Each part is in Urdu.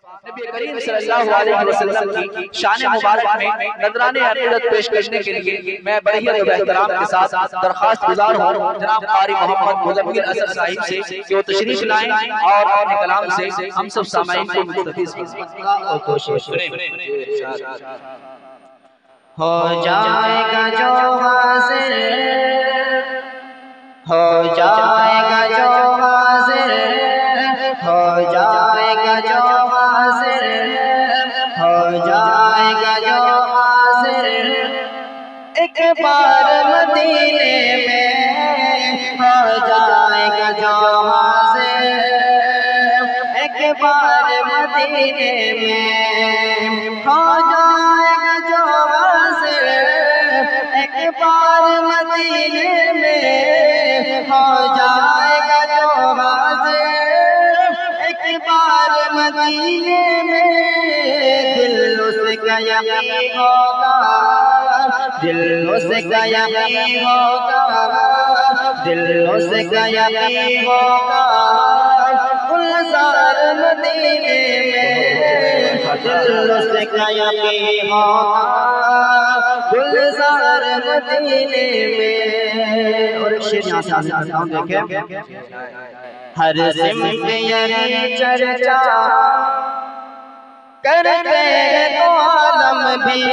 نبی کریم صلی اللہ علیہ وسلم کی شان مبارک میں نذرانے عقیدت پیش کرنے کے لیے میں بڑی ہی احترام کے ساتھ درخواست گزار ہوں جناب قاری محمد مزمل اثر صاحب سے کہ وہ تشریف لائیں اور اپنے کلام سے ہم سب سامعین کو مستفیض ہو جائے گا جو حاضر، ہو جائے گا جو حاضر، ہو جائے گا جو حاضر، ہو جائے گا جو حاضر، ایک بار مدینے میں ہو جائے گا جو حاضر، ایک بار مدینے میں ہو جائے گا جو حاضر، ایک بار مدینے میں ہو جائے گا جو حاضر، ایک بار مدینے میں دل اس کا یقین ہوگا، دل اس کا یقین ہوگا، دل اس کا یقین ہوگا، گلزار مدینے میں دل اس کا یقین ہوگا، گلزار مدینے میں۔ اور ایک شعر یہاں سے حاصل کرتا ہوں، دیکھیں ہر سمت یہی چرچا کرتے تو عالم بھی،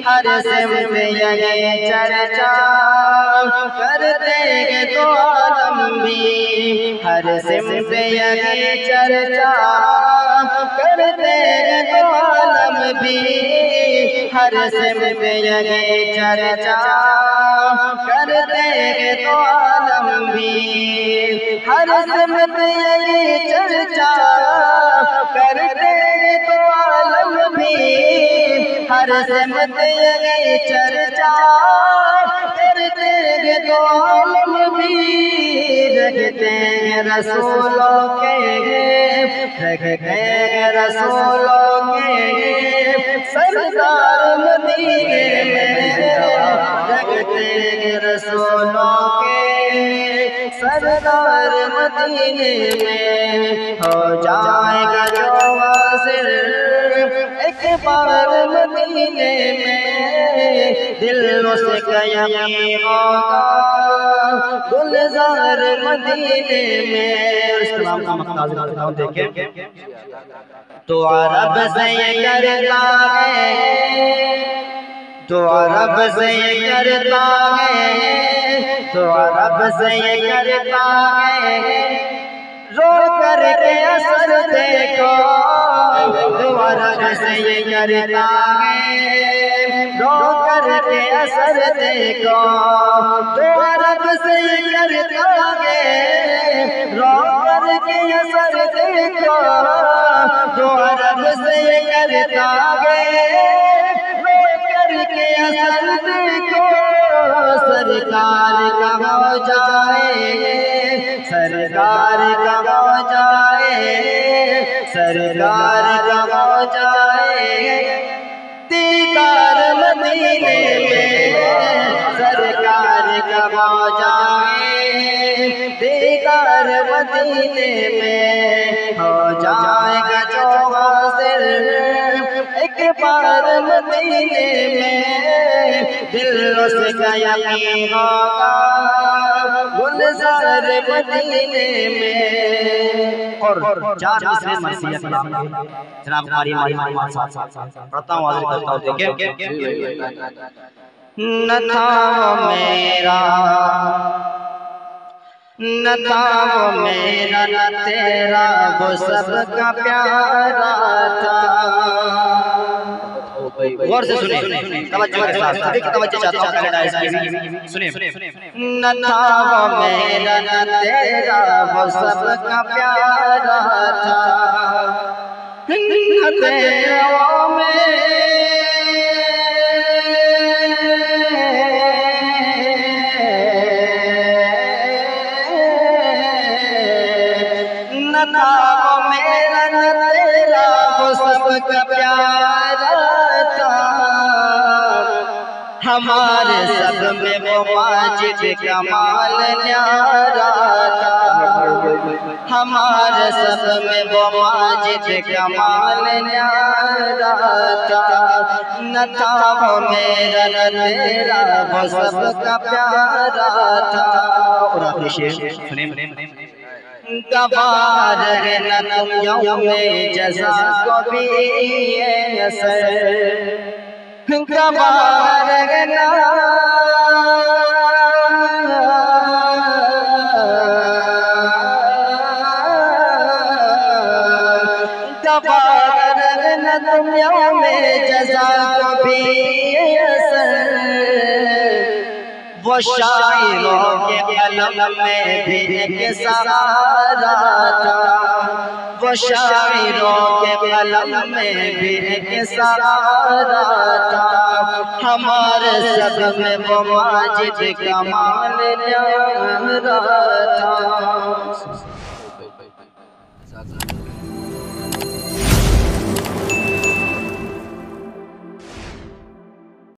ہر سمت یہی چرچا کرتے تو عالم بھی، ہر سمت یہی چرچا کرتے تو عالم بھی، ہر سمت یہی چرچا کرتے تو عالم بھی، ہر سمت یہی چرچا کرتے تو عالم بھی، ہر سمت یہی چرچا کرتے تو عالم بھی، رکھتے ہیں رسولوں کے، رکھتے ہیں رسولوں کے سردار مدینے میں، رکھتے ہیں رسولوں کے سردار مدینے میں، ہو جائے گا جو حاضر، ایک بار مدینے میں دل اس کا یقین ہوگا، گلزار مدینے میں۔ اور اس کلام کا مقصد کرتا ہوں، دیکھیں تو عرب سے یہ کرتا ہے، تو عرب سے یہ کرتا ہے، تو عرب سے یہ کرتا ہے، رو کر کے اثر دیکھو، تو عرب سے یہ کرتا ہے، رو کر کے اثر دیکھو، تو عرب سے یہ کرتا ہے، رو کر کے اثر دیکھو، تو عرب سے یہ کرتا ہے، رو کر کے اثر دیکھو، سرکار کا ہو جائے، سرکار کا ہو جائے، سرکار کا ہو جائے دیدار مدینے میں، سرکار کا ہو جائے دیدار مدینے میں، ہو جائے گا جو حاضر، ایک بار مدینے میں دل اس کا یقین ہوگا، گلزار مدینے میں۔ اور چار مصرے مرثیہ کلام ہے جناب قاری محمد صاحب پڑھتا ہوں، حاضر کرتا ہوں، دیکھیں نہ تھا وہ میرا، نہ تھا وہ میرا، نہ تیرا، وہ سب کا پیارا تھا۔ غور سے سنیں، توجہ کے ساتھ، توجہ چاہتا ہوں پہلے ڈائز کی، سنیں نہ تھا وہ میرا، نہ تیرا، وہ سب کا پیارا تھا، نہ تیرا وہ میرا، نہ تھا وہ میرا، نہ تیرا، وہ سب کا پیارا تھا، ہمارے سب میں وہ ماجد کمال نیارا تھا ہمارے سب میں وہ ماجد کمال نیارا تھا نہ تھا وہ میرا نہ تیرا وہ سب کا پیارا تھا اور آخری شعر سنیں گوار ہے نہ تم یوم جزا کو بھی اثر گوار ہے نہ گوار ہے نہ تم یوم جزا کو بھی اثر وہ شاعروں کے قلم میں بھی ایک سہارا تھا وہ شاعروں کے قلم میں بھی ایک سہارا تھا ہمارے سب میں وہ ماجد کمال نیارا تھا